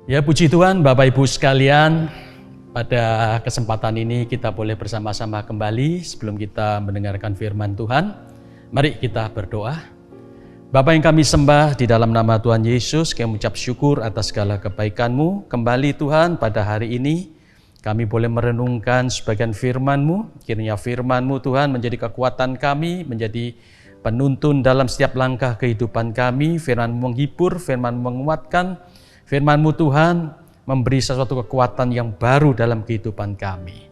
Ya, puji Tuhan, Bapak Ibu sekalian, pada kesempatan ini kita boleh bersama-sama kembali. Sebelum kita mendengarkan firman Tuhan, mari kita berdoa. Bapa yang kami sembah, di dalam nama Tuhan Yesus, kami mengucap syukur atas segala kebaikan-Mu. Kembali Tuhan, pada hari ini kami boleh merenungkan sebagian firman-Mu. Kiranya firman-Mu Tuhan menjadi kekuatan kami, menjadi penuntun dalam setiap langkah kehidupan kami. Firman-Mu menghibur, firman-Mu menguatkan. Firman-Mu Tuhan memberi sesuatu kekuatan yang baru dalam kehidupan kami.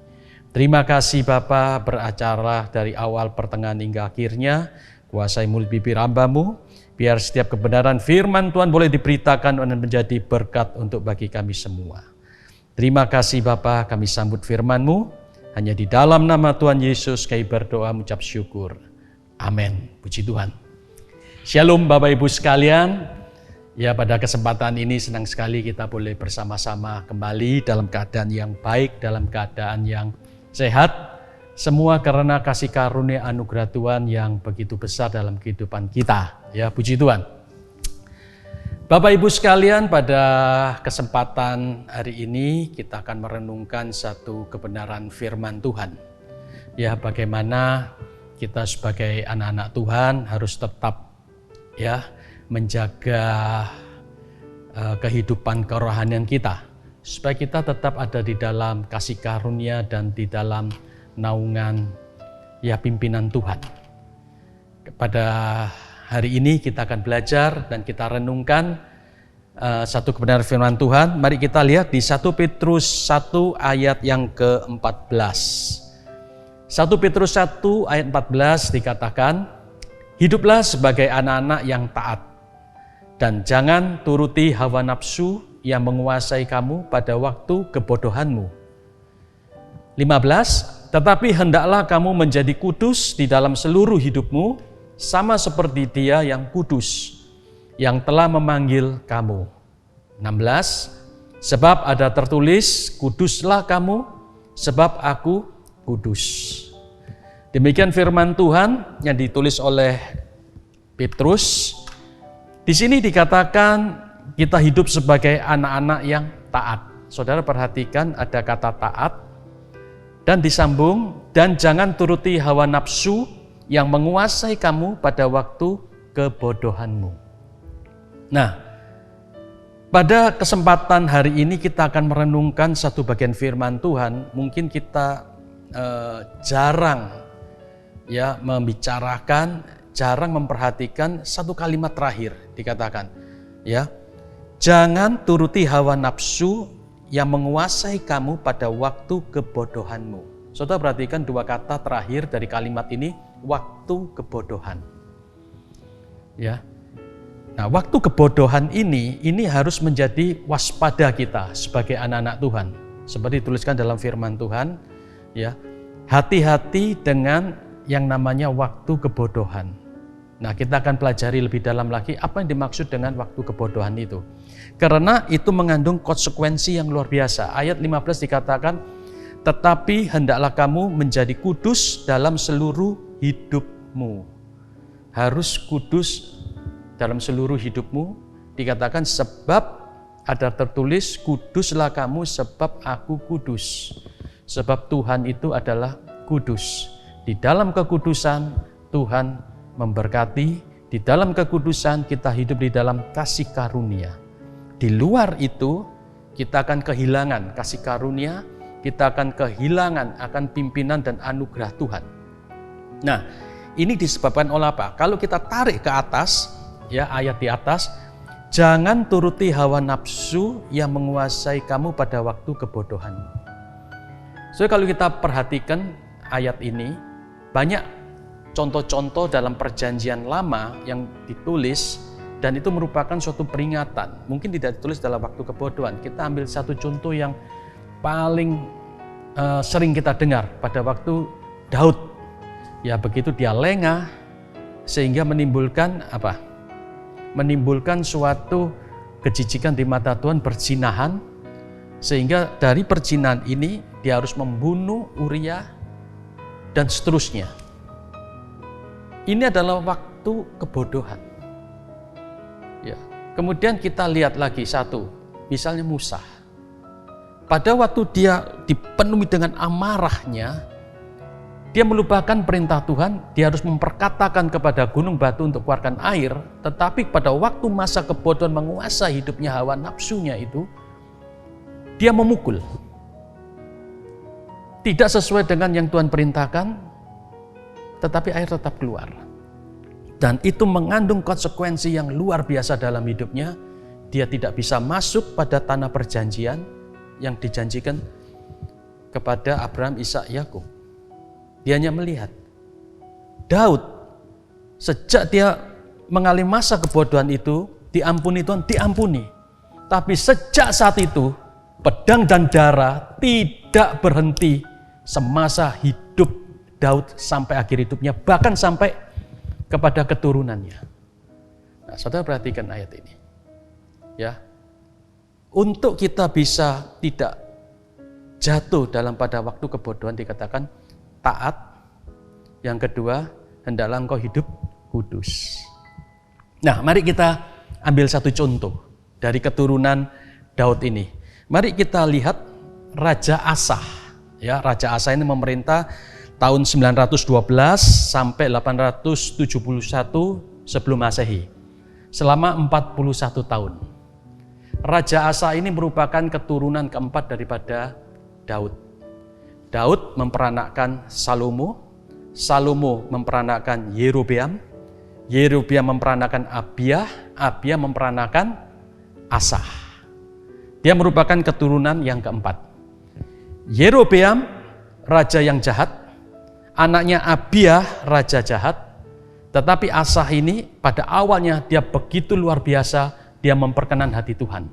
Terima kasih Bapa, beracara dari awal pertengahan hingga akhirnya. Kuasai mulut bibir hamba-Mu, biar setiap kebenaran firman Tuhan boleh diberitakan dan menjadi berkat untuk bagi kami semua. Terima kasih Bapa, kami sambut firman-Mu. Hanya di dalam nama Tuhan Yesus kami berdoa mengucap syukur. Amin. Puji Tuhan. Shalom Bapak Ibu sekalian. Ya, pada kesempatan ini senang sekali kita boleh bersama-sama kembali dalam keadaan yang baik, dalam keadaan yang sehat. Semua karena kasih karunia anugerah Tuhan yang begitu besar dalam kehidupan kita. Ya, puji Tuhan. Bapak Ibu sekalian, pada kesempatan hari ini kita akan merenungkan satu kebenaran firman Tuhan. Ya, bagaimana kita sebagai anak-anak Tuhan harus tetap menjaga kehidupan kerohanian kita, supaya kita tetap ada di dalam kasih karunia dan di dalam naungan pimpinan Tuhan. Pada hari ini kita akan belajar dan kita renungkan satu kebenaran firman Tuhan. Mari kita lihat di 1 Petrus 1 ayat yang ke-14. 1 Petrus 1 ayat 14 dikatakan, hiduplah sebagai anak-anak yang taat, dan jangan turuti hawa nafsu yang menguasai kamu pada waktu kebodohanmu. 15. Tetapi hendaklah kamu menjadi kudus di dalam seluruh hidupmu, sama seperti Dia yang kudus, yang telah memanggil kamu. 16. Sebab ada tertulis, kuduslah kamu, sebab aku kudus. Demikian firman Tuhan yang ditulis oleh Petrus. Di sini dikatakan kita hidup sebagai anak-anak yang taat. Saudara perhatikan ada kata taat dan disambung, dan jangan turuti hawa nafsu yang menguasai kamu pada waktu kebodohanmu. Nah, pada kesempatan hari ini kita akan merenungkan satu bagian firman Tuhan. Mungkin kita jarang membicarakan, jarang memperhatikan satu kalimat terakhir dikatakan, jangan turuti hawa nafsu yang menguasai kamu pada waktu kebodohanmu. Saudara perhatikan dua kata terakhir dari kalimat ini, waktu kebodohan. Nah, waktu kebodohan ini harus menjadi waspada kita sebagai anak-anak Tuhan. Seperti dituliskan dalam firman Tuhan, hati-hati dengan yang namanya waktu kebodohan. Nah, kita akan pelajari lebih dalam lagi apa yang dimaksud dengan waktu kebodohan itu. Karena itu mengandung konsekuensi yang luar biasa. Ayat 15 dikatakan, tetapi hendaklah kamu menjadi kudus dalam seluruh hidupmu. Harus kudus dalam seluruh hidupmu. Dikatakan sebab ada tertulis, kuduslah kamu sebab aku kudus. Sebab Tuhan itu adalah kudus. Di dalam kekudusan Tuhan memberkati, di dalam kekudusan kita hidup di dalam kasih karunia. Di luar itu kita akan kehilangan kasih karunia, kita akan kehilangan akan pimpinan dan anugerah Tuhan. Nah, ini disebabkan oleh apa? Kalau kita tarik ke atas, ayat di atas, jangan turuti hawa nafsu yang menguasai kamu pada waktu kebodohanmu. So, kalau kita perhatikan ayat ini, banyak contoh-contoh dalam perjanjian lama yang ditulis, dan itu merupakan suatu peringatan. Mungkin tidak ditulis dalam waktu kebodohan. Kita ambil satu contoh yang paling sering kita dengar pada waktu Daud. Begitu dia lengah, sehingga menimbulkan apa? Menimbulkan suatu kejijikan di mata Tuhan, perzinahan, sehingga dari perzinahan ini dia harus membunuh Uria dan seterusnya. Ini adalah waktu kebodohan. Kemudian kita lihat lagi satu, misalnya Musa. Pada waktu dia dipenuhi dengan amarahnya, dia melupakan perintah Tuhan, dia harus memperkatakan kepada gunung batu untuk keluarkan air, tetapi pada waktu masa kebodohan menguasai hidupnya, hawa nafsunya itu, dia memukul. Tidak sesuai dengan yang Tuhan perintahkan, tetapi air tetap keluar. Dan itu mengandung konsekuensi yang luar biasa dalam hidupnya. Dia tidak bisa masuk pada tanah perjanjian yang dijanjikan kepada Abraham, Ishak, Yakub. Dia hanya melihat. Daud, sejak dia mengalami masa kebodohan itu, diampuni Tuhan, diampuni. Tapi sejak saat itu, pedang dan darah tidak berhenti semasa hidup Daud sampai akhir hidupnya, bahkan sampai kepada keturunannya. Nah, saudara perhatikan ayat ini. Ya, untuk kita bisa tidak jatuh dalam pada waktu kebodohan dikatakan taat. Yang kedua, hendaklah engkau hidup kudus. Nah, mari kita ambil satu contoh dari keturunan Daud ini. Mari kita lihat Raja Asa. Ya, Raja Asa ini memerintah tahun 912 sampai 871 sebelum Masehi. Selama 41 tahun. Raja Asa ini merupakan keturunan keempat daripada Daud. Daud memperanakkan Salomo, Salomo memperanakkan Yerobeam, Yerobeam memperanakkan Abia, Abia memperanakkan Asa. Dia merupakan keturunan yang keempat. Yerobeam, raja yang jahat, anaknya Abia, raja jahat, tetapi Asa ini pada awalnya dia begitu luar biasa, dia memperkenan hati Tuhan.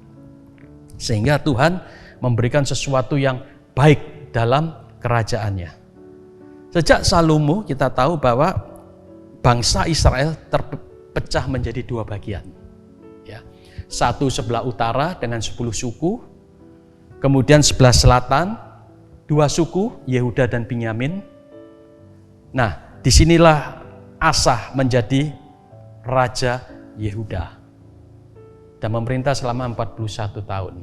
Sehingga Tuhan memberikan sesuatu yang baik dalam kerajaannya. Sejak Salomo kita tahu bahwa bangsa Israel terpecah menjadi dua bagian. Ya. Satu sebelah utara dengan 10 suku, kemudian sebelah selatan 2 suku, Yehuda dan Binyamin. Nah, disinilah Asa menjadi raja Yehuda dan memerintah selama 41 tahun.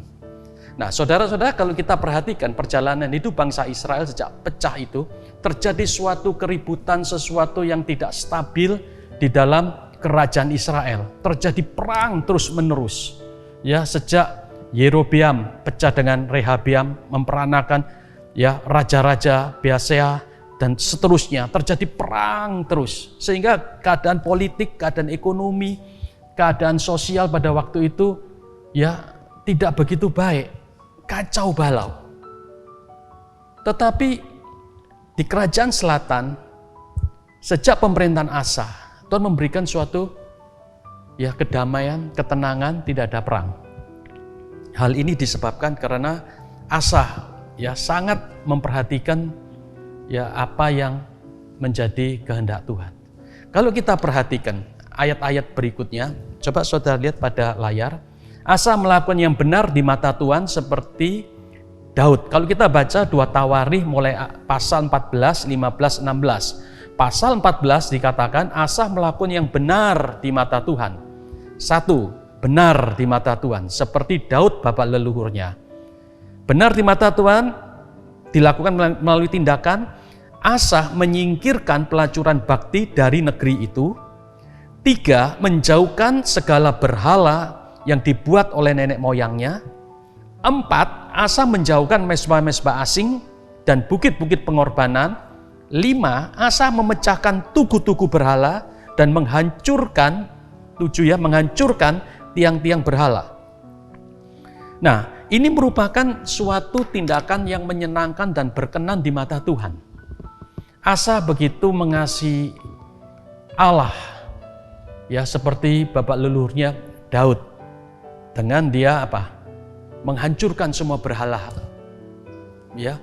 Nah, saudara-saudara, kalau kita perhatikan perjalanan hidup bangsa Israel sejak pecah itu, terjadi suatu keributan, sesuatu yang tidak stabil di dalam kerajaan Israel. Terjadi perang terus-menerus. Ya, sejak Yerobeam pecah dengan Rehabeam, memperanakan ya raja-raja Beasea dan seterusnya, terjadi perang terus. Sehingga keadaan politik, keadaan ekonomi, keadaan sosial pada waktu itu ya tidak begitu baik. Kacau balau. Tetapi di kerajaan selatan, sejak pemerintahan Asa, Tuhan memberikan suatu ya kedamaian, ketenangan, tidak ada perang. Hal ini disebabkan karena Asa ya sangat memperhatikan ya apa yang menjadi kehendak Tuhan. Kalau kita perhatikan ayat-ayat berikutnya, coba saudara lihat pada layar. Asa melakukan yang benar di mata Tuhan seperti Daud. Kalau kita baca 2 Tawarikh mulai pasal 14, 15, 16. Pasal 14 dikatakan Asa melakukan yang benar di mata Tuhan. 1. Benar di mata Tuhan seperti Daud bapak leluhurnya. Benar di mata Tuhan dilakukan melalui tindakan Asa menyingkirkan pelacuran bakti dari negeri itu. 3. Menjauhkan segala berhala yang dibuat oleh nenek moyangnya. 4. Asa menjauhkan mezbah-mezbah asing dan bukit-bukit pengorbanan. 5. Asa memecahkan tugu-tugu berhala dan menghancurkan, 7 ya, menghancurkan tiang-tiang berhala. Nah, ini merupakan suatu tindakan yang menyenangkan dan berkenan di mata Tuhan. Asa begitu mengasihi Allah, ya seperti bapak leluhurnya Daud. Dengan dia apa? Menghancurkan semua berhala. Ya,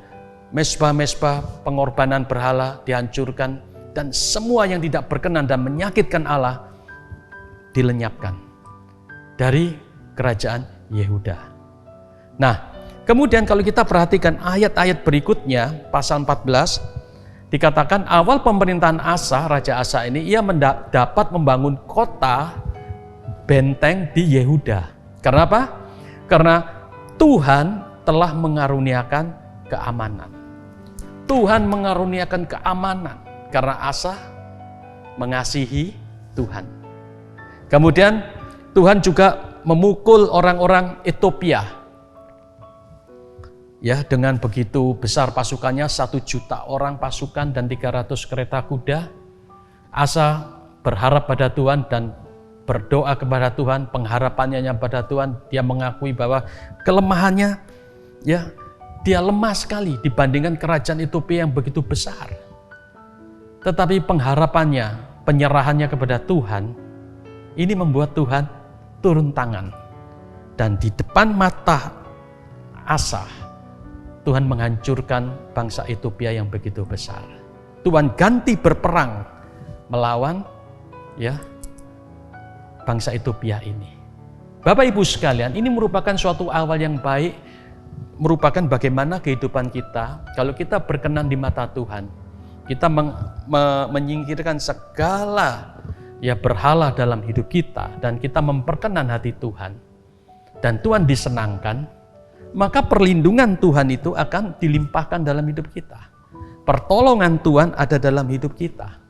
mezbah-mezbah pengorbanan berhala dihancurkan dan semua yang tidak berkenan dan menyakitkan Allah dilenyapkan dari kerajaan Yehuda. Nah, kemudian kalau kita perhatikan ayat-ayat berikutnya, pasal 14 dikatakan awal pemerintahan Asa, Raja Asa ini ia dapat membangun kota benteng di Yehuda. Karena apa? Karena Tuhan telah mengaruniakan keamanan. Tuhan mengaruniakan keamanan karena Asa mengasihi Tuhan. Kemudian Tuhan juga memukul orang-orang Ethiopia. Ya, dengan begitu besar pasukannya, 1 juta orang pasukan dan 300 kereta kuda. Asa berharap pada Tuhan dan berdoa kepada Tuhan, pengharapannya pada Tuhan. Dia mengakui bahwa kelemahannya, ya, dia lemah sekali dibandingkan kerajaan Ethiopia yang begitu besar. Tetapi pengharapannya, penyerahannya kepada Tuhan, ini membuat Tuhan turun tangan. Dan di depan mata Asa, Tuhan menghancurkan bangsa Ethiopia yang begitu besar. Tuhan ganti berperang melawan, ya, bangsa Ethiopia ini. Bapak Ibu sekalian, ini merupakan suatu awal yang baik, merupakan bagaimana kehidupan kita kalau kita berkenan di mata Tuhan. Kita menyingkirkan segala, ya, berhala dalam hidup kita dan kita memperkenan hati Tuhan. Dan Tuhan disenangkan, maka perlindungan Tuhan itu akan dilimpahkan dalam hidup kita. Pertolongan Tuhan ada dalam hidup kita.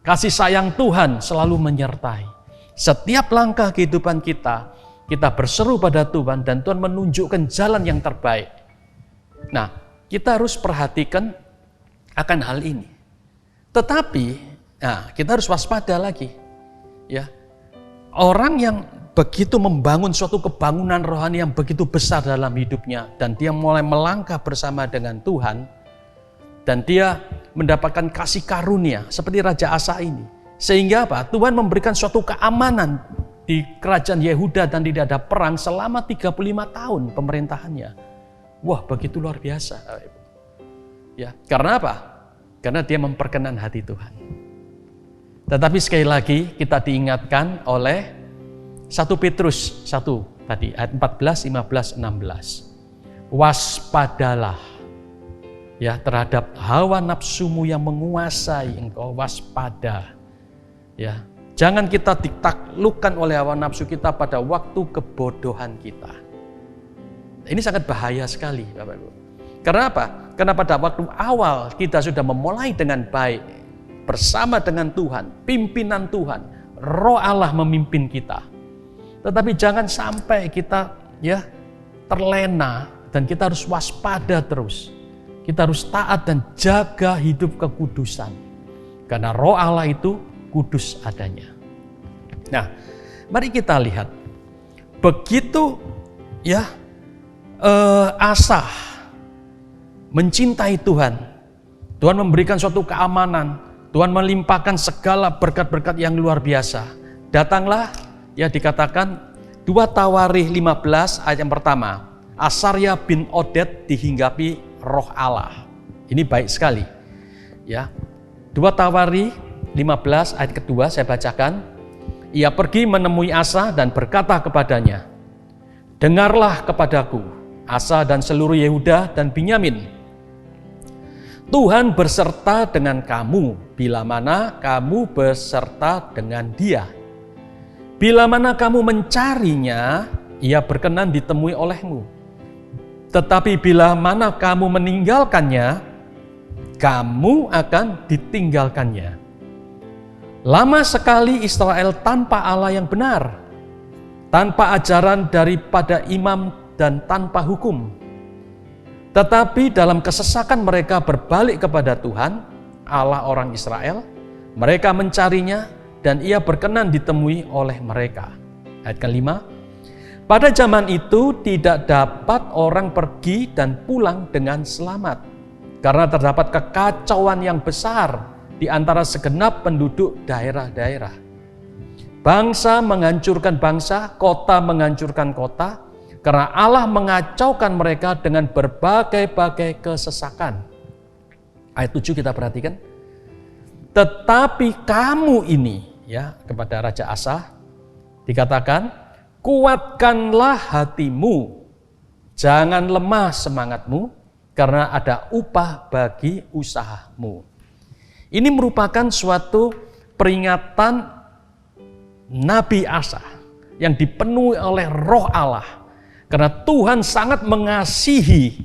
Kasih sayang Tuhan selalu menyertai. Setiap langkah kehidupan kita, kita berseru pada Tuhan dan Tuhan menunjukkan jalan yang terbaik. Nah, kita harus perhatikan akan hal ini. Tetapi, nah, kita harus waspada lagi. Ya, orang yang begitu membangun suatu kebangunan rohani yang begitu besar dalam hidupnya, dan dia mulai melangkah bersama dengan Tuhan, dan dia mendapatkan kasih karunia seperti Raja Asa ini. Sehingga apa? Tuhan memberikan suatu keamanan di kerajaan Yehuda dan tidak ada perang selama 35 tahun pemerintahannya. Wah, begitu luar biasa. Ya, karena apa? Karena dia memperkenan hati Tuhan. Tetapi sekali lagi kita diingatkan oleh 1 Petrus 1 tadi, ayat 14, 15, 16. Waspadalah, ya, terhadap hawa nafsumu yang menguasai engkau, waspada. Ya, jangan kita ditaklukkan oleh hawa nafsu kita pada waktu kebodohan kita. Ini sangat bahaya sekali, Bapak Ibu. Karena apa? Karena pada waktu awal kita sudah memulai dengan baik bersama dengan Tuhan, pimpinan Tuhan, Roh Allah memimpin kita. Tetapi jangan sampai kita, ya, terlena, dan kita harus waspada terus. Kita harus taat dan jaga hidup kekudusan. Karena Roh Allah itu kudus adanya. Nah, mari kita lihat. Begitu, ya, Asa mencintai Tuhan. Tuhan memberikan suatu keamanan. Tuhan melimpahkan segala berkat-berkat yang luar biasa. Datanglah, ya, dikatakan 2 Tawarikh 15 ayat yang pertama. Asarya bin Oded dihinggapi Roh Allah. Ini baik sekali. Ya. 2 Tawarikh 15 ayat kedua saya bacakan. Ia pergi menemui Asa dan berkata kepadanya, "Dengarlah kepadaku, Asa dan seluruh Yehuda dan Binyamin. Tuhan berserta dengan kamu bila mana kamu berserta dengan Dia. Bila mana kamu mencarinya, Ia berkenan ditemui olehmu. Tetapi bila mana kamu meninggalkannya, kamu akan ditinggalkannya. Lama sekali Israel tanpa Allah yang benar, tanpa ajaran daripada imam dan tanpa hukum. Tetapi dalam kesesakan mereka berbalik kepada Tuhan, Allah orang Israel. Mereka mencarinya dan Ia berkenan ditemui oleh mereka." Ayat kelima. Pada zaman itu tidak dapat orang pergi dan pulang dengan selamat, karena terdapat kekacauan yang besar di antara segenap penduduk daerah-daerah. Bangsa menghancurkan bangsa, kota menghancurkan kota, karena Allah mengacaukan mereka dengan berbagai-bagai kesesakan. Ayat 7 kita perhatikan. Tetapi kamu ini, ya, kepada Raja Asa dikatakan, kuatkanlah hatimu, jangan lemah semangatmu, karena ada upah bagi usahamu. Ini merupakan suatu peringatan Nabi Asa yang dipenuhi oleh Roh Allah. Karena Tuhan sangat mengasihi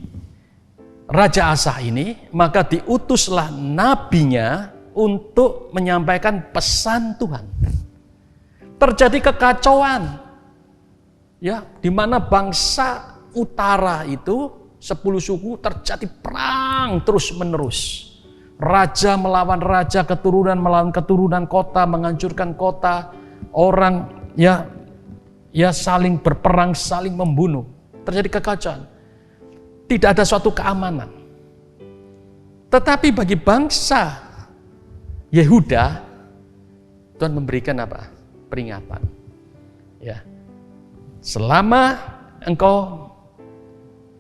Raja Asa ini, maka diutuslah nabinya untuk menyampaikan pesan Tuhan. Terjadi kekacauan, ya, di mana bangsa utara itu 10 suku terjadi perang terus menerus. Raja melawan raja, keturunan melawan keturunan, kota menghancurkan kota, orang ya saling berperang, saling membunuh. Terjadi kekacauan. Tidak ada suatu keamanan. Tetapi bagi bangsa Yehuda, Tuhan memberikan apa? Peringatan. Ya. Selama engkau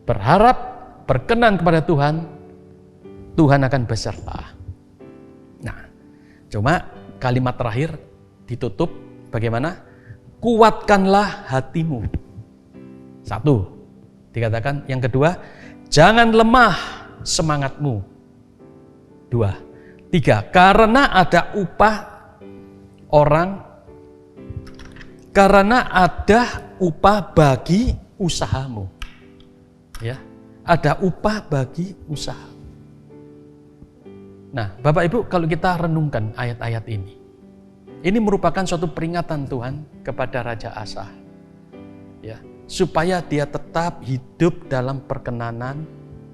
berharap, berkenan kepada Tuhan, Tuhan akan beserta. Nah, cuma kalimat terakhir ditutup bagaimana? Kuatkanlah hatimu. 1, dikatakan. Yang kedua, jangan lemah semangatmu. 2, 3, karena ada upah bagi usahamu. Ya, ada upah bagi usaha. Nah, Bapak Ibu, kalau kita renungkan ayat-ayat ini merupakan suatu peringatan Tuhan kepada Raja Asa. Ya, supaya dia tetap hidup dalam perkenanan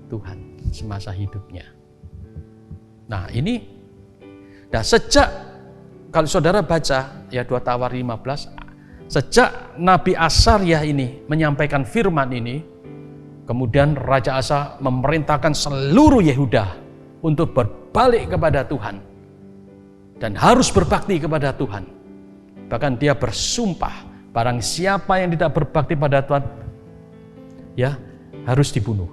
Tuhan semasa hidupnya. Nah, sejak kalau saudara baca ya 2 Tawar 15, sejak Nabi Asaryah ini menyampaikan firman ini, kemudian Raja Asa memerintahkan seluruh Yehuda untuk berbalik kepada Tuhan dan harus berbakti kepada Tuhan. Bahkan dia bersumpah, barang siapa yang tidak berbakti pada Tuhan, ya harus dibunuh.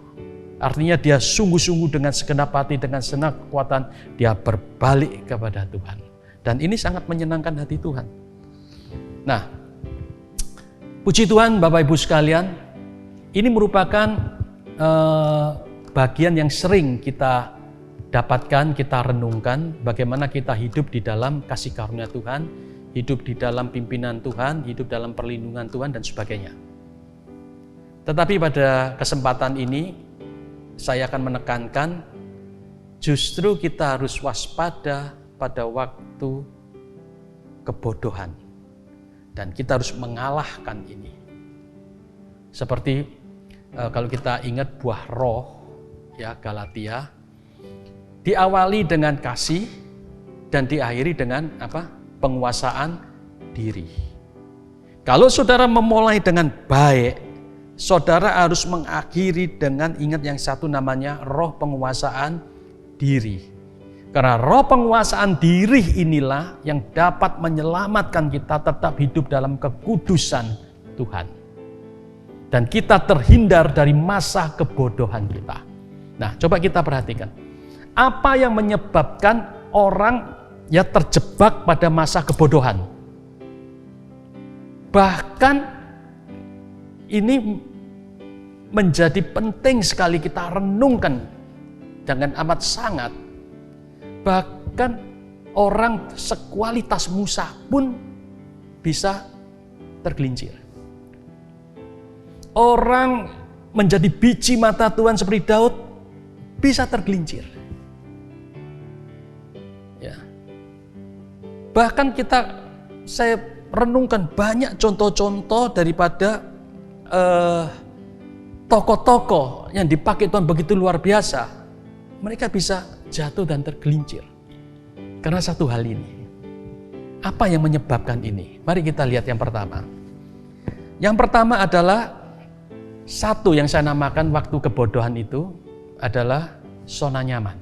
Artinya dia sungguh-sungguh dengan segenap hati, dengan segenap kekuatan, dia berbalik kepada Tuhan. Dan ini sangat menyenangkan hati Tuhan. Nah, puji Tuhan Bapak Ibu sekalian, ini merupakan bagian yang sering kita dapatkan, kita renungkan, bagaimana kita hidup di dalam kasih karunia Tuhan, hidup di dalam pimpinan Tuhan, hidup dalam perlindungan Tuhan, dan sebagainya. Tetapi pada kesempatan ini, saya akan menekankan, justru kita harus waspada pada waktu kebodohan. Dan kita harus mengalahkan ini. Seperti kalau kita ingat buah roh, ya Galatia, diawali dengan kasih dan diakhiri dengan apa? Penguasaan diri. Kalau saudara memulai dengan baik, saudara harus mengakhiri dengan ingat yang satu namanya roh penguasaan diri. Karena roh penguasaan diri inilah yang dapat menyelamatkan kita tetap hidup dalam kekudusan Tuhan. Dan kita terhindar dari masa kebodohan kita. Nah, coba kita perhatikan. Apa yang menyebabkan orang ya terjebak pada masa kebodohan? Bahkan ini menjadi penting sekali kita renungkan dengan amat sangat. Bahkan orang sekualitas Musa pun bisa tergelincir. Orang menjadi biji mata Tuhan seperti Daud bisa tergelincir. Ya. Bahkan saya renungkan banyak contoh-contoh daripada tokoh-tokoh yang dipakai Tuhan begitu luar biasa. Mereka bisa jatuh dan tergelincir karena satu hal ini. Apa yang menyebabkan ini? Mari kita lihat yang pertama. Yang pertama adalah satu yang saya namakan waktu kebodohan itu adalah zona nyaman.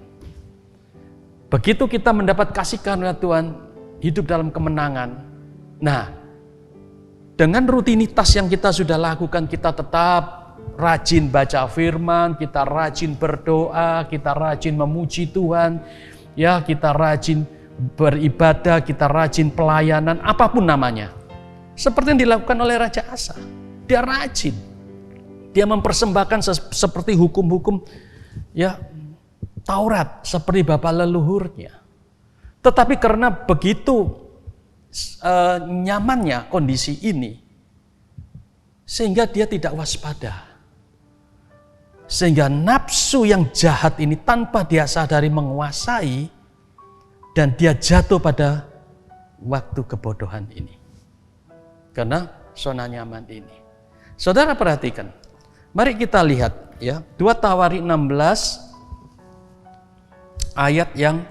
Begitu kita mendapat kasih karunia Tuhan, hidup dalam kemenangan. Nah, dengan rutinitas yang kita sudah lakukan, kita tetap rajin baca firman, kita rajin berdoa, kita rajin memuji Tuhan, ya kita rajin beribadah, kita rajin pelayanan, apapun namanya. Seperti yang dilakukan oleh Raja Asa. Dia rajin. Dia mempersembahkan seperti hukum-hukum ya Taurat, seperti bapak leluhurnya. Tetapi karena begitu nyamannya kondisi ini, sehingga dia tidak waspada. Sehingga nafsu yang jahat ini tanpa dia sadari menguasai, dan dia jatuh pada waktu kebodohan ini. Karena zona nyaman ini. Saudara perhatikan, mari kita lihat ya, 2 Tawari 16 ayat yang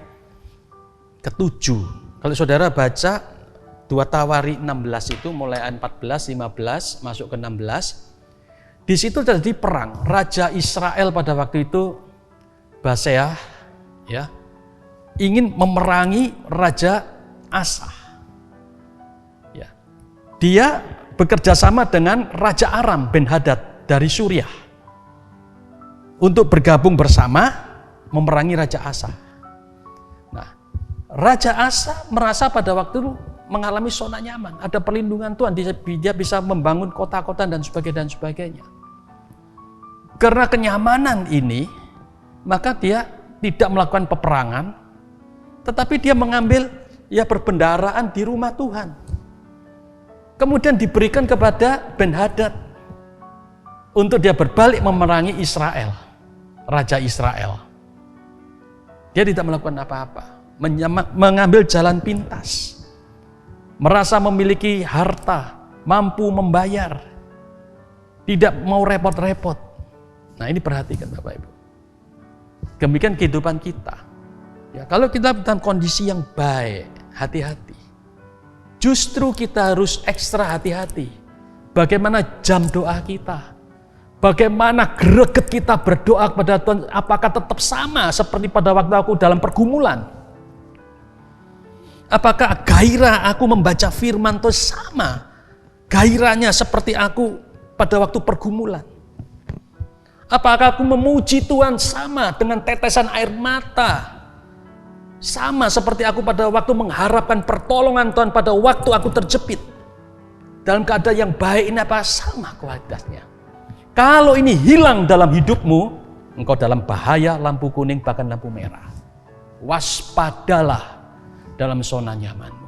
ke-7. Kalau saudara baca 2 Tawari 16 itu mulai ayat 14, 15 masuk ke 16. Di situ terjadi perang. Raja Israel pada waktu itu, Baseah, ya, ingin memerangi Raja Asa. Ya. Dia bekerja sama dengan Raja Aram Ben-Hadad dari Suriah untuk bergabung bersama memerangi Raja Asa. Nah, Raja Asa merasa pada waktu itu mengalami zona nyaman, ada perlindungan Tuhan, dia bisa membangun kota-kota dan sebagainya. Karena kenyamanan ini, maka dia tidak melakukan peperangan, tetapi dia mengambil ya perbendaharaan di rumah Tuhan. Kemudian diberikan kepada Ben-Hadad untuk dia berbalik memerangi Israel, Raja Israel. Dia tidak melakukan apa-apa, mengambil jalan pintas. Merasa memiliki harta, mampu membayar, tidak mau repot-repot. Nah, ini perhatikan Bapak Ibu. Demikian kehidupan kita. Ya, kalau kita dalam kondisi yang baik, hati-hati. Justru kita harus ekstra hati-hati. Bagaimana jam doa kita? Bagaimana greget kita berdoa kepada Tuhan? Apakah tetap sama seperti pada waktu aku dalam pergumulan? Apakah gairah aku membaca firman Tuhan sama gairahnya seperti aku pada waktu pergumulan? Apakah aku memuji Tuhan sama dengan tetesan air mata? Sama seperti aku pada waktu mengharapkan pertolongan Tuhan pada waktu aku terjepit. Dalam keadaan yang baik ini apa? Sama kualitasnya. Kalau ini hilang dalam hidupmu, engkau dalam bahaya lampu kuning bahkan lampu merah. Waspadalah dalam zona nyamanmu.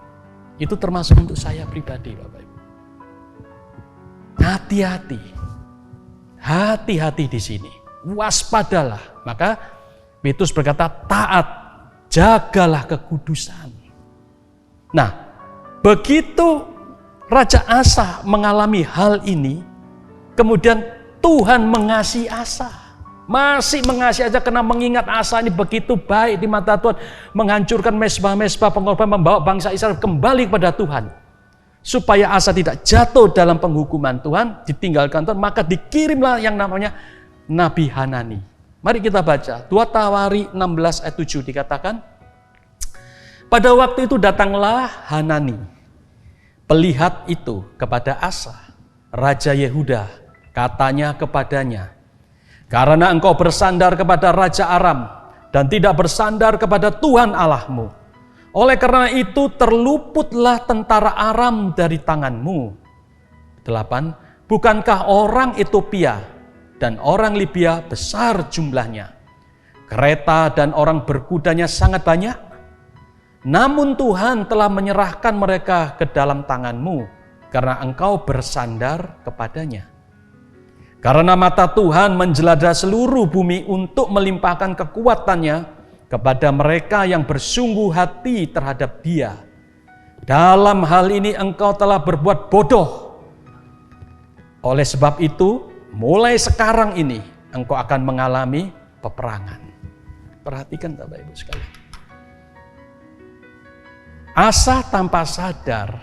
Itu termasuk untuk saya pribadi, Bapak Ibu. Hati-hati. Hati-hati di sini. Waspadalah. Maka Petrus berkata, taat, jagalah kekudusan. Nah, begitu Raja Asa mengalami hal ini, kemudian Tuhan mengasihi Asa. Masih mengasihi aja karena mengingat Asa ini begitu baik di mata Tuhan, menghancurkan mezbah-mezbah pengorbanan, membawa bangsa Israel kembali kepada Tuhan. Supaya Asa tidak jatuh dalam penghukuman Tuhan, ditinggalkan Tuhan, maka dikirimlah yang namanya Nabi Hanani. Mari kita baca 2 Tawari 16 ayat 7 dikatakan, pada waktu itu datanglah Hanani, pelihat itu kepada Asa, Raja Yehuda, katanya kepadanya, karena engkau bersandar kepada Raja Aram dan tidak bersandar kepada Tuhan Allahmu. Oleh karena itu terluputlah tentara Aram dari tanganmu. 8. Bukankah orang Ethiopia dan orang Libya besar jumlahnya? Kereta dan orang berkudanya sangat banyak. Namun Tuhan telah menyerahkan mereka ke dalam tanganmu karena engkau bersandar kepadanya. Karena mata Tuhan menjelajah seluruh bumi untuk melimpahkan kekuatannya kepada mereka yang bersungguh hati terhadap Dia. Dalam hal ini engkau telah berbuat bodoh. Oleh sebab itu, mulai sekarang ini engkau akan mengalami peperangan. Perhatikan Bapak Ibu sekalian. Asa tanpa sadar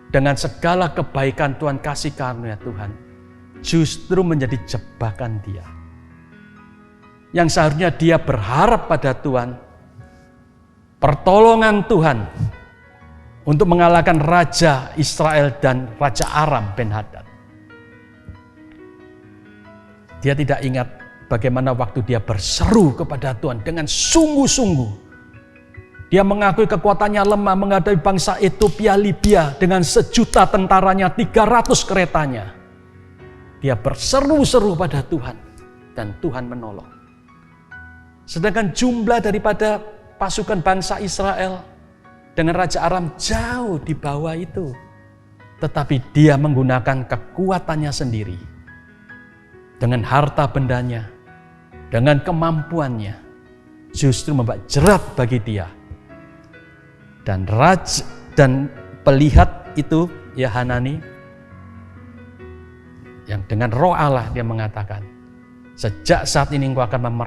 dengan segala kebaikan Tuhan, kasih karunia Tuhan, justru menjadi jebakan dia. Yang seharusnya dia berharap pada Tuhan, pertolongan Tuhan untuk mengalahkan Raja Israel dan Raja Aram Ben-Hadad. Dia tidak ingat bagaimana waktu dia berseru kepada Tuhan dengan sungguh-sungguh. Dia mengakui kekuatannya lemah menghadapi bangsa Ethiopia, Libya dengan 1 juta tentaranya, 300 keretanya. Dia berseru-seru pada Tuhan dan Tuhan menolong. Sedangkan jumlah daripada pasukan bangsa Israel dengan Raja Aram jauh di bawah itu. tetapi dia menggunakan kekuatannya sendiri. Dengan harta bendanya, dengan kemampuannya, justru membawa jerat bagi dia. Dan pelihat itu, ya Hanani, yang dengan roh Allah dia mengatakan, sejak saat ini engkau akan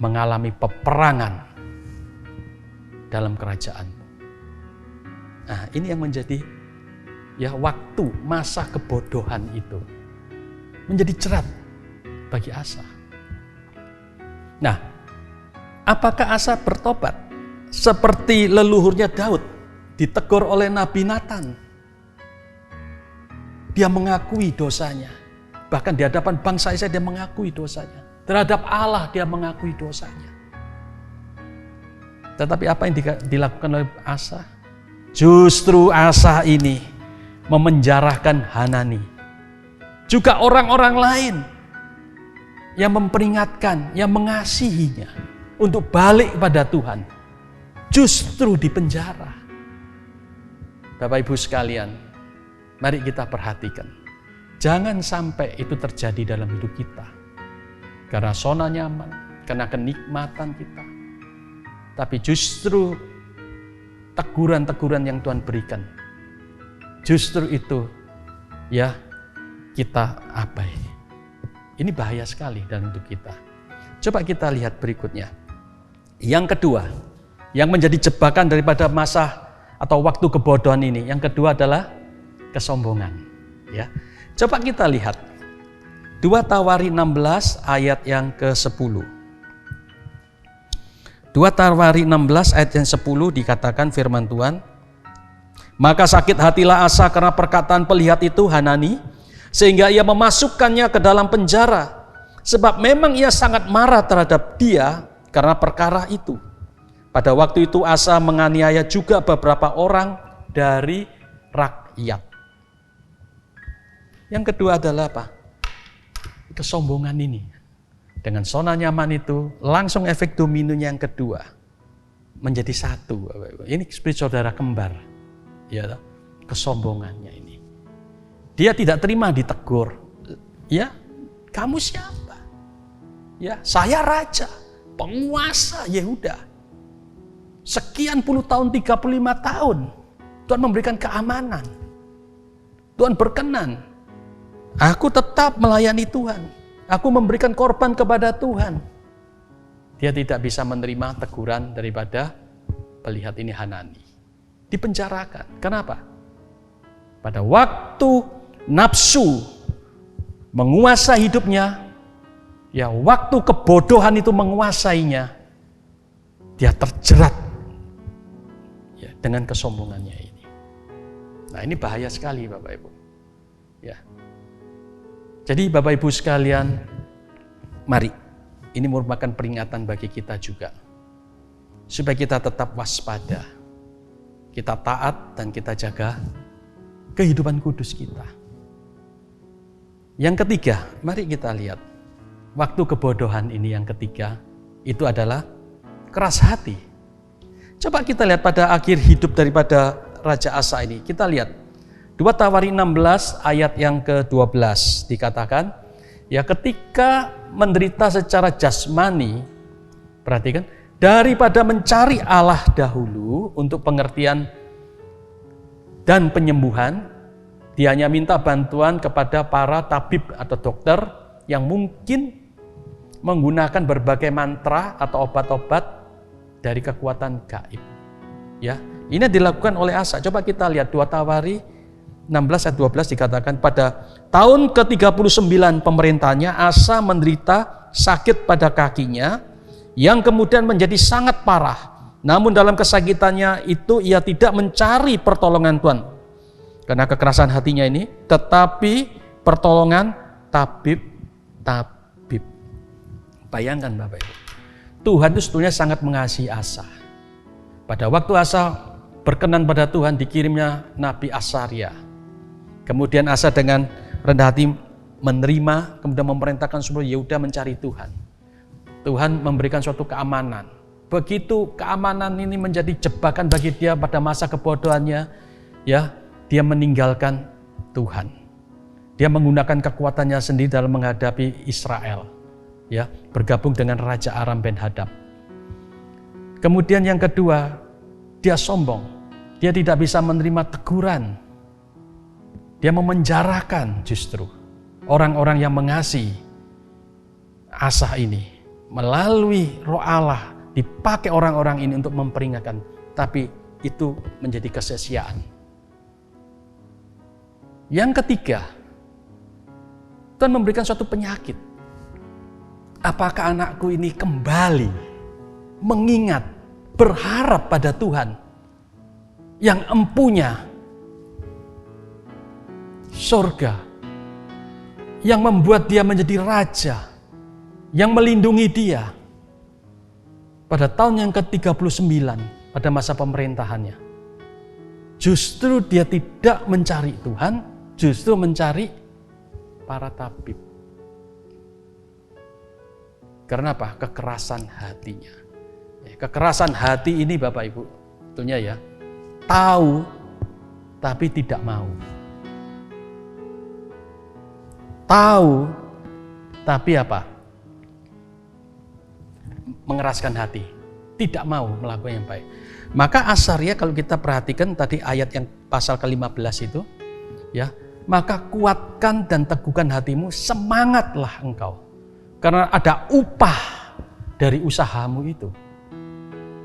mengalami peperangan dalam kerajaanmu. Nah, ini yang menjadi ya waktu masa kebodohan itu menjadi jerat bagi Asa. Nah, apakah Asa bertobat seperti leluhurnya Daud ditegur oleh Nabi Nathan? Dia mengakui dosanya. Bahkan di hadapan bangsa Israel dia mengakui dosanya. Terhadap Allah dia mengakui dosanya. Tetapi apa yang dilakukan oleh Asa? Justru Asa ini memenjarakan Hanani. Juga orang-orang lain yang memperingatkan, yang mengasihinya untuk balik pada Tuhan. Justru dipenjara. Bapak Ibu sekalian, mari kita perhatikan. Jangan sampai itu terjadi dalam hidup kita. Karena zona nyaman, karena kenikmatan kita. Tapi justru teguran-teguran yang Tuhan berikan, justru itu ya kita abai. Ini bahaya sekali dalam hidup kita. Coba kita lihat berikutnya. Yang kedua, yang menjadi jebakan daripada masa atau waktu kebodohan ini, yang kedua adalah kesombongan. Ya, coba kita lihat 2 Tawari 16 ayat yang ke-10. 2 Tawari 16 ayat yang 10 dikatakan firman Tuhan, maka sakit hatilah Asa karena perkataan pelihat itu Hanani, sehingga ia memasukkannya ke dalam penjara, sebab memang ia sangat marah terhadap dia karena perkara itu. Pada waktu itu Asa menganiaya juga beberapa orang dari rakyat. Yang kedua adalah apa? Kesombongan ini. Dengan zona nyaman itu langsung efek dominonya yang kedua menjadi satu. Ini seperti saudara kembar, ya, kesombongannya ini. Dia tidak terima ditegur. Ya, kamu siapa? Ya, saya raja, penguasa Yehuda. Sekian puluh tahun, 35 tahun, Tuhan memberikan keamanan. Tuhan berkenan. Aku tetap melayani Tuhan. Aku memberikan korban kepada Tuhan. Dia tidak bisa menerima teguran daripada pelihat ini Hanani. Dipenjarakan. Kenapa? Pada waktu nafsu menguasai hidupnya, ya waktu kebodohan itu menguasainya, dia terjerat ya, dengan kesombongannya ini. Nah, ini bahaya sekali Bapak Ibu. Ya. Jadi Bapak Ibu sekalian, mari, ini merupakan peringatan bagi kita juga. Supaya kita tetap waspada, kita taat dan kita jaga kehidupan kudus kita. Yang ketiga, mari kita lihat. Waktu kebodohan ini yang ketiga, itu adalah keras hati. Coba kita lihat pada akhir hidup daripada Raja Asa ini. Kita lihat 2 Tawari 16 ayat yang ke-12 dikatakan, ya ketika menderita secara jasmani, perhatikan, daripada mencari Allah dahulu untuk pengertian dan penyembuhan, dia hanya minta bantuan kepada para tabib atau dokter yang mungkin menggunakan berbagai mantra atau obat-obat dari kekuatan gaib. Ya, ini dilakukan oleh Asa. Coba kita lihat 2 Tawari 16 ayat 12 dikatakan, pada tahun ke-39 pemerintahnya Asa menderita sakit pada kakinya yang kemudian menjadi sangat parah. Namun dalam kesakitannya itu ia tidak mencari pertolongan Tuhan karena kekerasan hatinya ini, tetapi pertolongan tabib. Bayangkan Bapak Ibu, Tuhan itu sebetulnya sangat mengasihi Asa. Pada waktu Asa berkenan pada Tuhan, dikirimnya Nabi Asaria. Kemudian Asa dengan rendah hati menerima, kemudian memerintahkan seluruh Yehuda mencari Tuhan. Tuhan memberikan suatu keamanan. Begitu keamanan ini menjadi jebakan bagi dia pada masa kebodohannya, ya, dia meninggalkan Tuhan. Dia menggunakan kekuatannya sendiri dalam menghadapi Israel, ya, bergabung dengan Raja Aram Ben-Hadad. Kemudian yang kedua, dia sombong. Dia tidak bisa menerima teguran. Dia memenjarakan justru orang-orang yang mengasihi Asa ini. Melalui Roh Allah dipakai orang-orang ini untuk memperingatkan, tapi itu menjadi kesia-siaan. Yang ketiga, Tuhan memberikan suatu penyakit. Apakah anakku ini kembali mengingat, berharap pada Tuhan yang empunya surga, yang membuat dia menjadi raja, yang melindungi dia pada tahun yang ke-39 pada masa pemerintahannya. Justru dia tidak mencari Tuhan, justru mencari para tabib. Karena apa? Kekerasan hatinya. Kekerasan hati ini Bapak Ibu, tentunya ya, tahu tapi tidak mau. Tahu tapi apa? Mengeraskan hati, tidak mau melakukan yang baik. Maka Asaria kalau kita perhatikan tadi ayat yang pasal ke-15 itu, ya, maka kuatkan dan teguhkan hatimu, semangatlah engkau. Karena ada upah dari usahamu itu.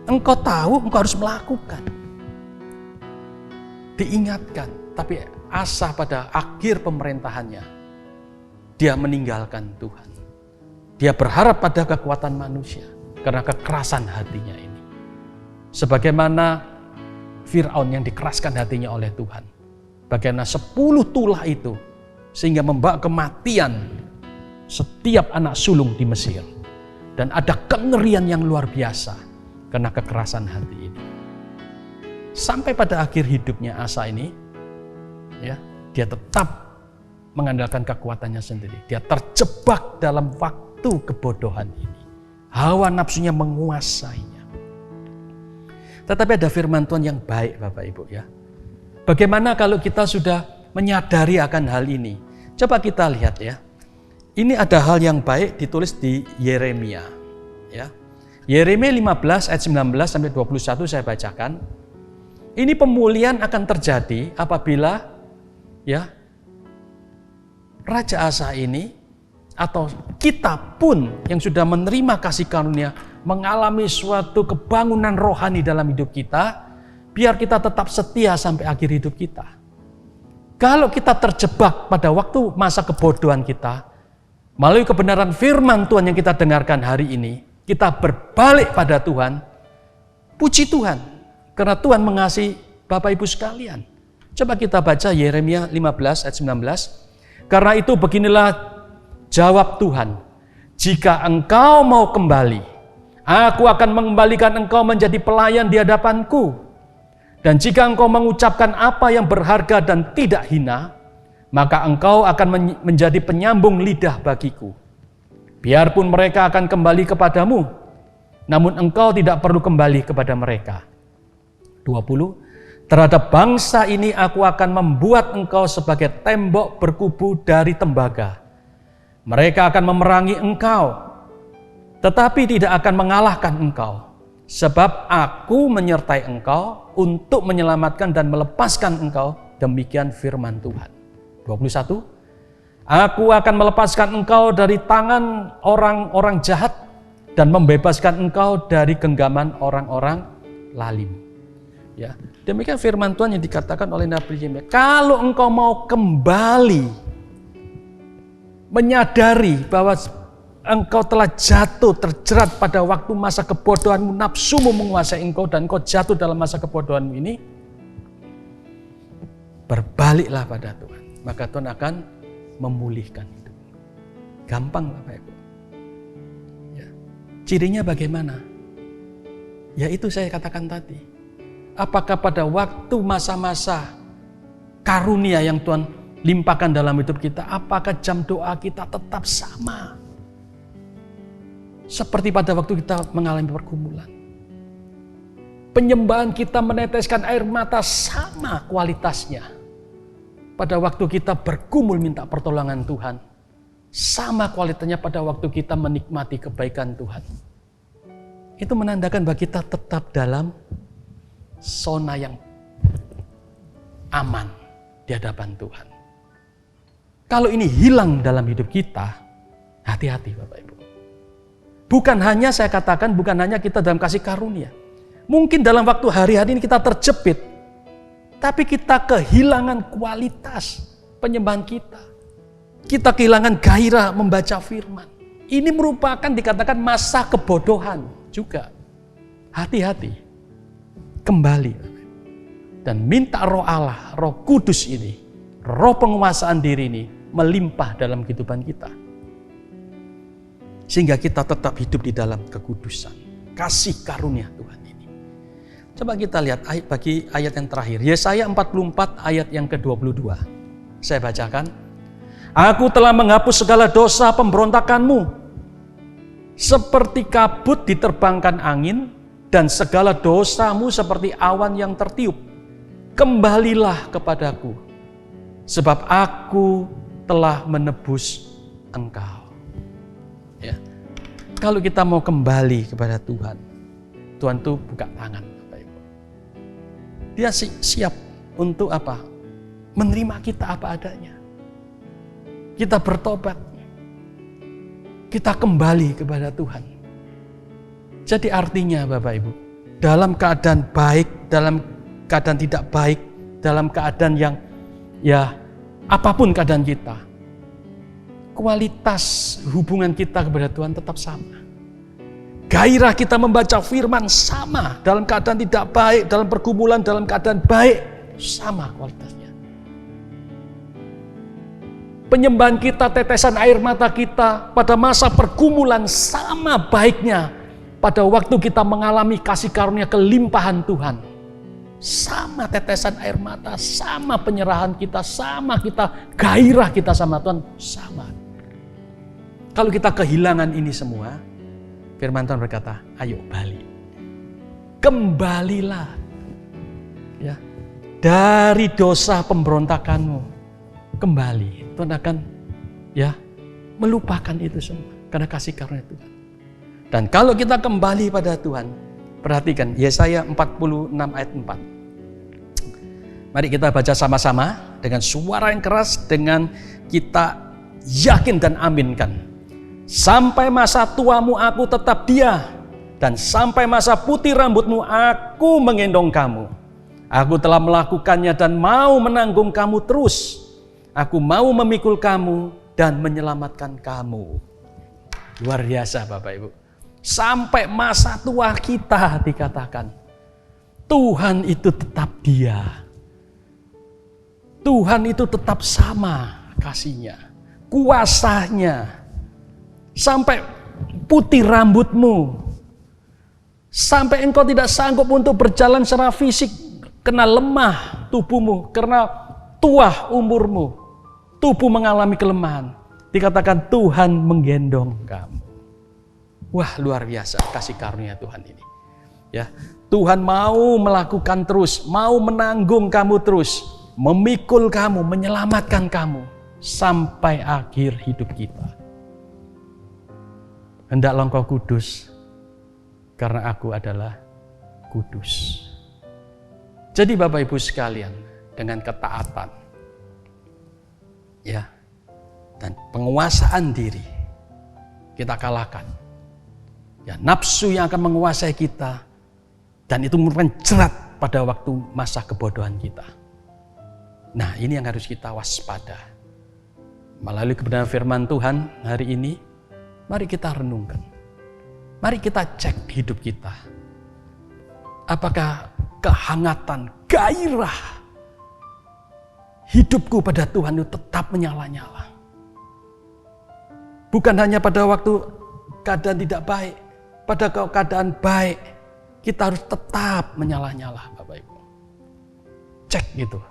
Engkau tahu, engkau harus melakukan. Diingatkan, tapi Asa pada akhir pemerintahannya, dia meninggalkan Tuhan. Dia berharap pada kekuatan manusia karena kekerasan hatinya ini. Sebagaimana Fir'aun yang dikeraskan hatinya oleh Tuhan. Bagaimana 10 tulah itu sehingga membawa kematian setiap anak sulung di Mesir. Dan ada kengerian yang luar biasa karena kekerasan hati ini. Sampai pada akhir hidupnya Asa ini, ya, dia tetap mengandalkan kekuatannya sendiri. Dia terjebak dalam waktu kebodohan ini. Hawa nafsunya menguasainya. Tetapi ada firman Tuhan yang baik Bapak Ibu ya. Bagaimana kalau kita sudah menyadari akan hal ini? Coba kita lihat ya. Ini ada hal yang baik ditulis di Yeremia. Ya. Yeremia 15 ayat 19 sampai 21 saya bacakan. Ini pemulihan akan terjadi apabila ya Raja Asa ini atau kita pun yang sudah menerima kasih karunia mengalami suatu kebangunan rohani dalam hidup kita, biar kita tetap setia sampai akhir hidup kita. Kalau kita terjebak pada waktu masa kebodohan kita, melalui kebenaran firman Tuhan yang kita dengarkan hari ini, kita berbalik pada Tuhan, puji Tuhan, karena Tuhan mengasihi Bapak Ibu sekalian. Coba kita baca Yeremia 15 ayat 19. Karena itu beginilah jawab Tuhan, jika engkau mau kembali, aku akan mengembalikan engkau menjadi pelayan di hadapanku. Dan jika engkau mengucapkan apa yang berharga dan tidak hina, maka engkau akan menjadi penyambung lidah bagiku. Biarpun mereka akan kembali kepadamu, namun engkau tidak perlu kembali kepada mereka. 20. Terhadap bangsa ini aku akan membuat engkau sebagai tembok berkubu dari tembaga. Mereka akan memerangi engkau, tetapi tidak akan mengalahkan engkau. Sebab aku menyertai engkau untuk menyelamatkan dan melepaskan engkau. Demikian firman Tuhan. 21. Aku akan melepaskan engkau dari tangan orang-orang jahat dan membebaskan engkau dari genggaman orang-orang lalim. Ya, demikian firman Tuhan yang dikatakan oleh Nabi Yeremia. Kalau engkau mau kembali menyadari bahwa engkau telah jatuh terjerat pada waktu masa kebodohanmu, nafsumu menguasai engkau dan engkau jatuh dalam masa kebodohanmu ini, berbaliklah pada Tuhan. Maka Tuhan akan memulihkan hidup. Gampang Bapak Ibu. Ya. Cirinya bagaimana? Ya itu saya katakan tadi. Apakah pada waktu masa-masa karunia yang Tuhan limpahkan dalam hidup kita, apakah jam doa kita tetap sama? Seperti pada waktu kita mengalami pergumulan. Penyembahan kita meneteskan air mata sama kualitasnya. pada waktu kita bergumul minta pertolongan Tuhan, sama kualitasnya pada waktu kita menikmati kebaikan Tuhan. Itu menandakan bahwa kita tetap dalam zona yang aman di hadapan Tuhan. Kalau ini hilang dalam hidup kita, hati-hati Bapak Ibu. Bukan hanya saya katakan, bukan hanya kita dalam kasih karunia. Mungkin dalam waktu hari-hari ini kita terjepit, tapi kita kehilangan kualitas penyembahan kita. Kita kehilangan gairah membaca firman. Ini merupakan dikatakan masa kebodohan juga. Hati-hati. Kembali. Dan minta roh Allah, roh kudus ini, roh penguasaan diri ini melimpah dalam kehidupan kita. Sehingga kita tetap hidup di dalam kekudusan. Kasih karunia Tuhan ini. Coba kita lihat bagi ayat yang terakhir. Yesaya 44 ayat yang ke-22. Saya bacakan. Aku telah menghapus segala dosa pemberontakanmu. Seperti kabut diterbangkan angin. Dan segala dosamu seperti awan yang tertiup. Kembalilah kepadaku. Sebab aku telah menebus engkau. Ya. Kalau kita mau kembali kepada Tuhan, Tuhan tuh buka tangan, Bapak Ibu. Dia siap untuk apa? Menerima kita apa adanya. Kita bertobat. Kita kembali kepada Tuhan. Jadi artinya Bapak Ibu, dalam keadaan baik, dalam keadaan tidak baik, dalam keadaan yang ya apapun keadaan kita, kualitas hubungan kita kepada Tuhan tetap sama. Gairah kita membaca firman sama. Dalam keadaan tidak baik, dalam pergumulan, dalam keadaan baik, sama kualitasnya. Penyembahan kita, tetesan air mata kita pada masa pergumulan sama baiknya pada waktu kita mengalami kasih karunia kelimpahan Tuhan. Sama tetesan air mata, sama penyerahan kita, sama kita gairah kita sama Tuhan, sama. Kalau kita kehilangan ini semua, firman Tuhan berkata, ayo balik. Kembalilah. Ya. Dari dosa pemberontakanmu. Kembali. Tuhan akan ya melupakan itu semua. Karena kasih karunia Tuhan. Dan kalau kita kembali pada Tuhan, perhatikan Yesaya 46 ayat 4. Mari kita baca sama-sama dengan suara yang keras, dengan kita yakin dan aminkan. Sampai masa tuamu aku tetap dia, dan sampai masa putih rambutmu aku menggendong kamu. Aku telah melakukannya dan mau menanggung kamu terus. Aku mau memikul kamu dan menyelamatkan kamu. Luar biasa Bapak Ibu. Sampai masa tua kita dikatakan, Tuhan itu tetap dia. Tuhan itu tetap sama kasihnya, kuasanya. Sampai putih rambutmu. Sampai engkau tidak sanggup untuk berjalan secara fisik. Kena lemah tubuhmu. Karena tua umurmu. Tubuh mengalami kelemahan. Dikatakan Tuhan menggendong kamu. Wah, luar biasa kasih karunia Tuhan ini. Ya, Tuhan mau melakukan terus. Mau menanggung kamu terus. Memikul kamu, menyelamatkan kamu. Sampai akhir hidup kita. Hendaklah engkau kudus, karena aku adalah kudus. Jadi Bapak Ibu sekalian, dengan ketaatan, ya, dan penguasaan diri, kita kalahkan. Ya, nafsu yang akan menguasai kita, dan itu merupakan jerat pada waktu masa kebodohan kita. Nah, ini yang harus kita waspada. Melalui kebenaran firman Tuhan hari ini, mari kita renungkan. Mari kita cek hidup kita. Apakah kehangatan, gairah hidupku pada Tuhan itu tetap menyala-nyala. Bukan hanya pada waktu keadaan tidak baik. Pada keadaan baik, kita harus tetap menyala-nyala Bapak Ibu. Cek gitu.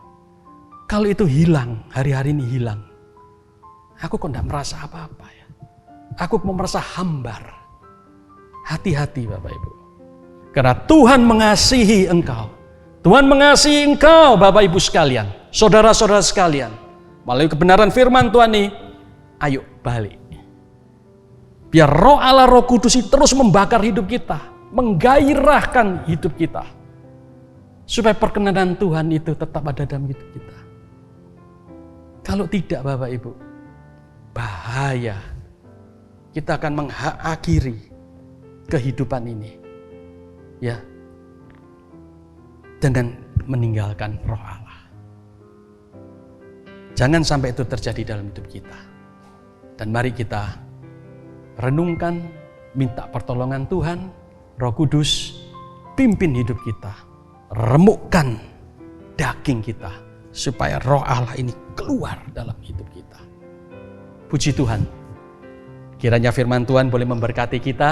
Kalau itu hilang, hari-hari ini hilang. Aku kok tidak merasa apa-apa ya. Aku mau merasa hambar. Hati-hati Bapak Ibu. Karena Tuhan mengasihi engkau. Tuhan mengasihi engkau Bapak Ibu sekalian. saudara-saudara sekalian, melalui kebenaran firman Tuhan ini, ayo balik. Biar Roh Allah, Roh Kudus itu terus membakar hidup kita, menggairahkan hidup kita. Supaya perkenanan Tuhan itu tetap ada dalam hidup kita. Kalau tidak Bapak Ibu, bahaya. Kita akan mengakhiri kehidupan ini. Ya. Dengan meninggalkan Roh Allah. Jangan sampai itu terjadi dalam hidup kita. Dan mari kita renungkan, minta pertolongan Tuhan, Roh Kudus, pimpin hidup kita. Remukkan daging kita supaya Roh Allah ini keluar dalam hidup kita. Puji Tuhan. Kiranya firman Tuhan boleh memberkati kita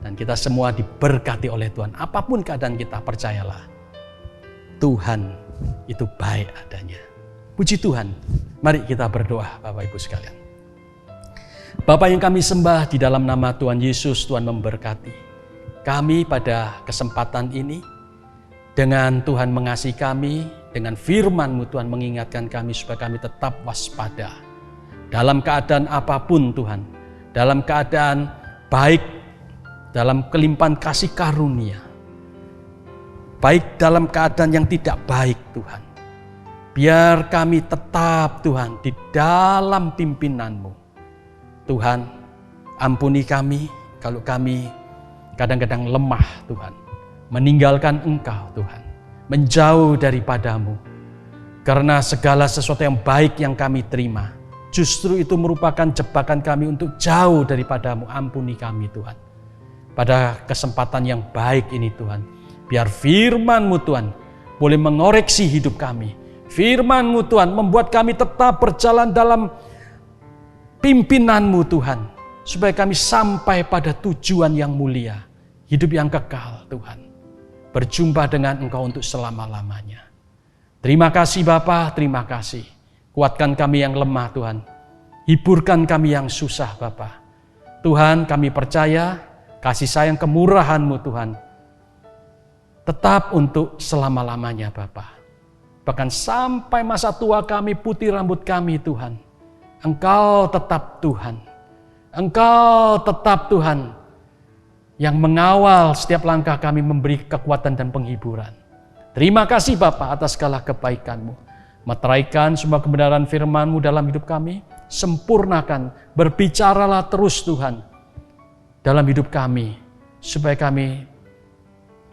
dan kita semua diberkati oleh Tuhan. Apapun keadaan kita, percayalah Tuhan itu baik adanya. Puji Tuhan. Mari kita berdoa Bapak Ibu sekalian. Bapa yang kami sembah, di dalam nama Tuhan Yesus, Tuhan memberkati kami pada kesempatan ini. Dengan Tuhan mengasihi kami, dengan firman-Mu Tuhan mengingatkan kami supaya kami tetap waspada. Dalam keadaan apapun Tuhan, dalam keadaan baik, dalam kelimpahan kasih karunia, baik dalam keadaan yang tidak baik Tuhan. Biar kami tetap Tuhan di dalam pimpinan-Mu. Tuhan, ampuni kami kalau kami kadang-kadang lemah Tuhan. Meninggalkan Engkau Tuhan, menjauh daripada-Mu. Karena segala sesuatu yang baik yang kami terima, justru itu merupakan jebakan kami untuk jauh daripada-Mu. Ampuni kami Tuhan. Pada kesempatan yang baik ini Tuhan, biar firman-Mu Tuhan boleh mengoreksi hidup kami. Firman-Mu Tuhan membuat kami tetap berjalan dalam pimpinan-Mu Tuhan, supaya kami sampai pada tujuan yang mulia, hidup yang kekal Tuhan. Berjumpa dengan Engkau untuk selama-lamanya. Terima kasih Bapa, terima kasih. Kuatkan kami yang lemah Tuhan. Hiburkan kami yang susah Bapa. Tuhan, kami percaya kasih sayang kemurahan-Mu Tuhan tetap untuk selama-lamanya Bapa. Bahkan sampai masa tua kami, putih rambut kami Tuhan, Engkau tetap Tuhan. Engkau tetap Tuhan yang mengawal setiap langkah kami, memberi kekuatan dan penghiburan. Terima kasih Bapa atas segala kebaikan-Mu. Meteraikan semua kebenaran firman-Mu dalam hidup kami. Sempurnakan, berbicaralah terus Tuhan dalam hidup kami, supaya kami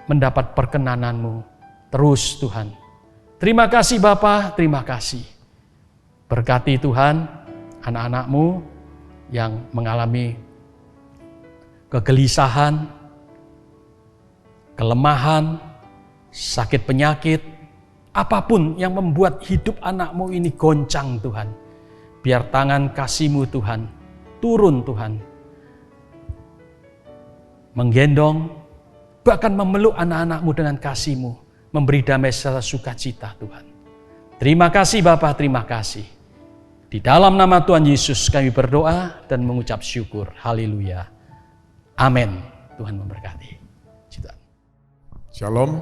mendapat perkenanan-Mu terus Tuhan. Terima kasih Bapa, terima kasih. Berkati Tuhan anak-anak-Mu yang mengalami kegelisahan, kelemahan, sakit penyakit, apapun yang membuat hidup anak-Mu ini goncang Tuhan. Biar tangan kasih-Mu Tuhan turun Tuhan, menggendong, bahkan memeluk anak-anak-Mu dengan kasih-Mu, memberi damai serta sukacita Tuhan. Terima kasih Bapa, terima kasih. Di dalam nama Tuhan Yesus kami berdoa dan mengucap syukur. Haleluya. Amin. Tuhan memberkati. Shalom,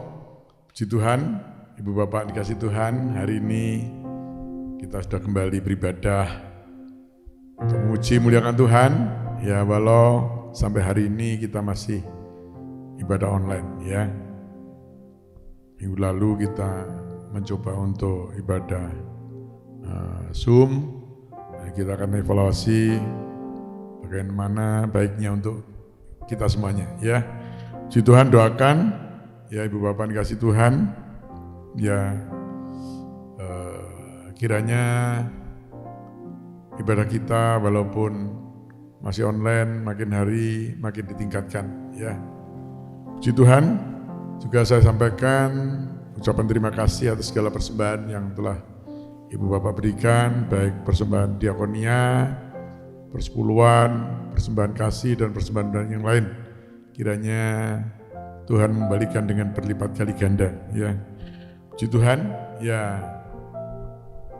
puji Tuhan, Ibu Bapak dikasih Tuhan. Hari ini kita sudah kembali beribadah untuk memuji muliakan Tuhan. Ya, walau sampai hari ini kita masih ibadah online ya. Minggu lalu kita mencoba untuk ibadah Zoom. Kita akan evaluasi bagaimana baiknya untuk kita semuanya ya. Puji Tuhan, doakan ya Ibu Bapak dikasih Tuhan ya, kiranya ibadah kita walaupun masih online makin hari makin ditingkatkan ya. Puji Tuhan, juga saya sampaikan ucapan terima kasih atas segala persembahan yang telah Ibu Bapak berikan, baik persembahan diakonia, persepuluhan, persembahan kasih, dan persembahan yang lain. Kiranya Tuhan membalikan dengan berlipat kali ganda. Ya, puji Tuhan. Ya,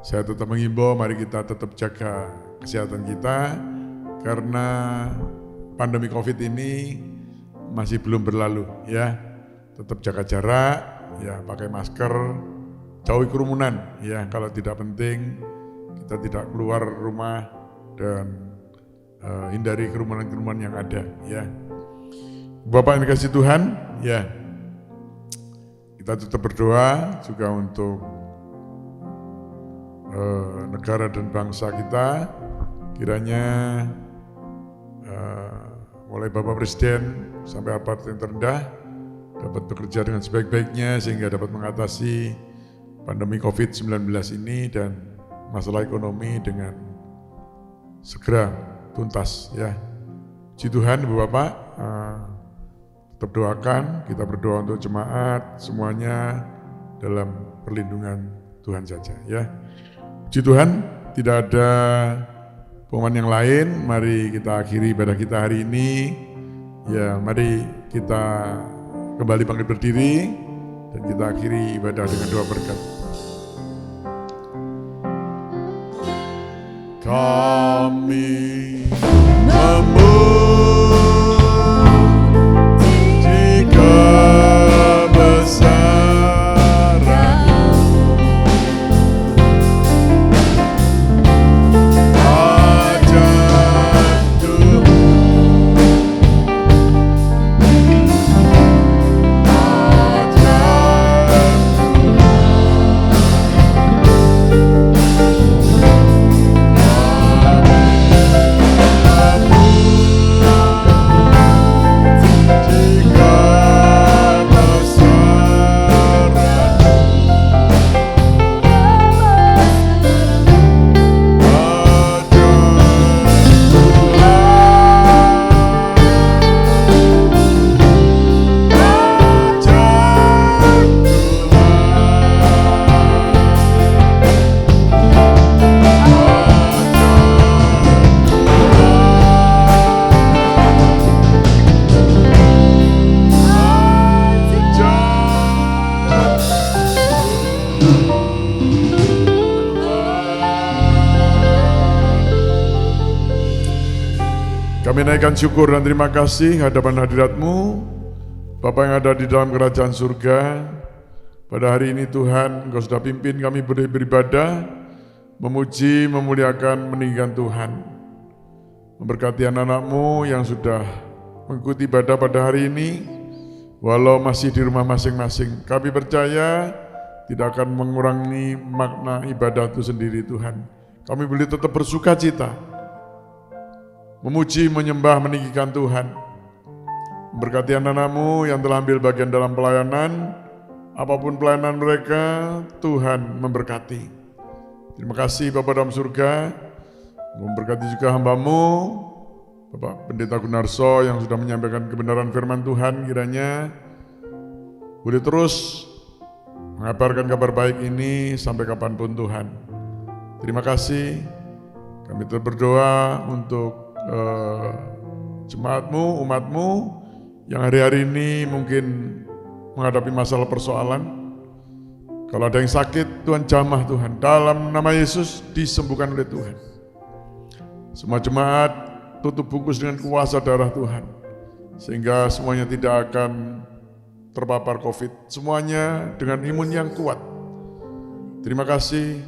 saya tetap mengimbau, mari kita tetap jaga kesehatan kita, karena pandemi COVID ini masih belum berlalu. Ya, tetap jaga jarak, ya pakai masker, jauhi kerumunan, ya kalau tidak penting kita tidak keluar rumah dan hindari kerumunan-kerumunan yang ada, ya. Bapak yang dikasih Tuhan, ya kita tetap berdoa juga untuk negara dan bangsa kita, kiranya mulai Bapak Presiden sampai aparat yang terendah dapat bekerja dengan sebaik-baiknya sehingga dapat mengatasi pandemi COVID-19 ini dan masalah ekonomi dengan segera tuntas, ya. Puji Tuhan Ibu Bapak, tetap doakan, kita berdoa untuk jemaat semuanya dalam perlindungan Tuhan saja, ya. Puji Tuhan, tidak ada pengumuman yang lain. Mari kita akhiri ibadah kita hari ini. Ya, mari kita kembali bangkit berdiri dan kita akhiri ibadah dengan doa berkat. Kami memuji kebesaran-Mu, hajat Tuhan, kami naikkan syukur dan terima kasih hadapan hadirat-Mu, Bapa yang ada di dalam kerajaan surga. Pada hari ini Tuhan, Engkau sudah pimpin kami beribadah, memuji, memuliakan, meninggikan Tuhan. Memberkati anak-anak-Mu yang sudah mengikuti ibadah pada hari ini, walau masih di rumah masing-masing. Kami percaya tidak akan mengurangi makna ibadah itu sendiri Tuhan. Kami boleh tetap bersuka cita, memuji, menyembah, meninggikan Tuhan. Berkati anak-anak-Mu yang telah ambil bagian dalam pelayanan, apapun pelayanan mereka, Tuhan memberkati. Terima kasih Bapa dalam surga, memberkati juga hamba-Mu, Bapak Pendeta Gunarso yang sudah menyampaikan kebenaran firman Tuhan, kiranya boleh terus mengabarkan kabar baik ini sampai kapanpun Tuhan. Terima kasih, kami tetap berdoa untuk jemaat-Mu, umat-Mu yang hari-hari ini mungkin menghadapi masalah persoalan. Kalau ada yang sakit, Tuhan jamah Tuhan. Dalam nama Yesus disembuhkan oleh Tuhan. Semua jemaat tutup bungkus dengan kuasa darah Tuhan, sehingga semuanya tidak akan terpapar COVID. Semuanya dengan imun yang kuat. Terima kasih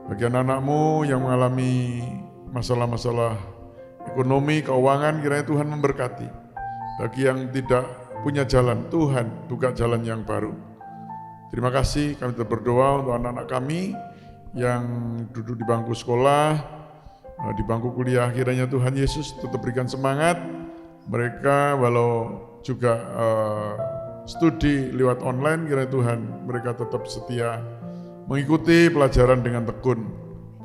bagi anak-anak-Mu yang mengalami masalah-masalah ekonomi, keuangan, kiranya Tuhan memberkati. Bagi yang tidak punya jalan, Tuhan buka jalan yang baru. Terima kasih, kami tetap berdoa untuk anak-anak kami yang duduk di bangku sekolah, di bangku kuliah, kiranya Tuhan Yesus tetap berikan semangat. Mereka walau juga studi lewat online, kiranya Tuhan mereka tetap setia mengikuti pelajaran dengan tekun.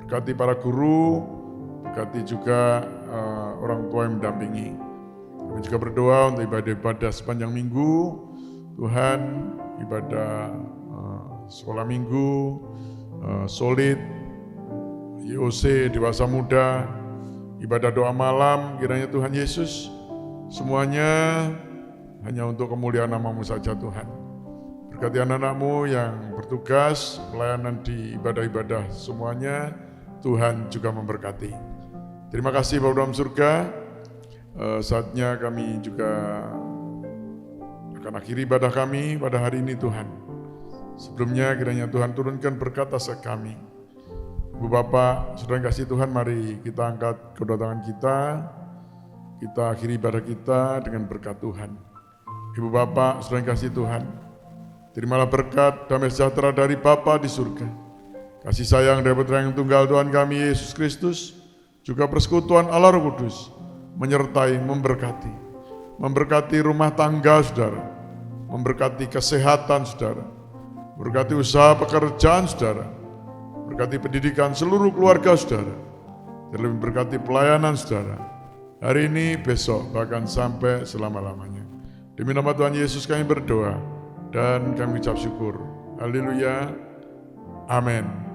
Berkati para guru, berkati juga orang tua yang mendampingi. Kami juga berdoa untuk ibadah-ibadah sepanjang minggu. Tuhan, ibadah sekolah minggu, solid, YOC, dewasa muda, ibadah doa malam, kiranya Tuhan Yesus, semuanya hanya untuk kemuliaan nama-Mu saja Tuhan. Berkati anak-anak-Mu yang bertugas, pelayanan di ibadah-ibadah semuanya, Tuhan juga memberkati. Terima kasih Bapa dalam surga, saatnya kami juga akan akhiri ibadah kami pada hari ini Tuhan. Sebelumnya kiranya Tuhan turunkan berkat atas kami. Ibu Bapak, saudara yang kasih Tuhan, mari kita angkat kedua tangan kita akhiri ibadah kita dengan berkat Tuhan. Ibu Bapak, saudara yang kasih Tuhan, terimalah berkat damai sejahtera dari Bapa di surga, kasih sayang dari Putra yang tunggal Tuhan kami Yesus Kristus, juga persekutuan Allah Roh Kudus, menyertai, memberkati rumah tangga saudara, memberkati kesehatan saudara, memberkati usaha pekerjaan saudara, berkati pendidikan seluruh keluarga saudara, terlebih berkati pelayanan saudara, hari ini, besok, bahkan sampai selama-lamanya. Demi nama Tuhan Yesus kami berdoa dan kami ucap syukur. Haleluya. Amin.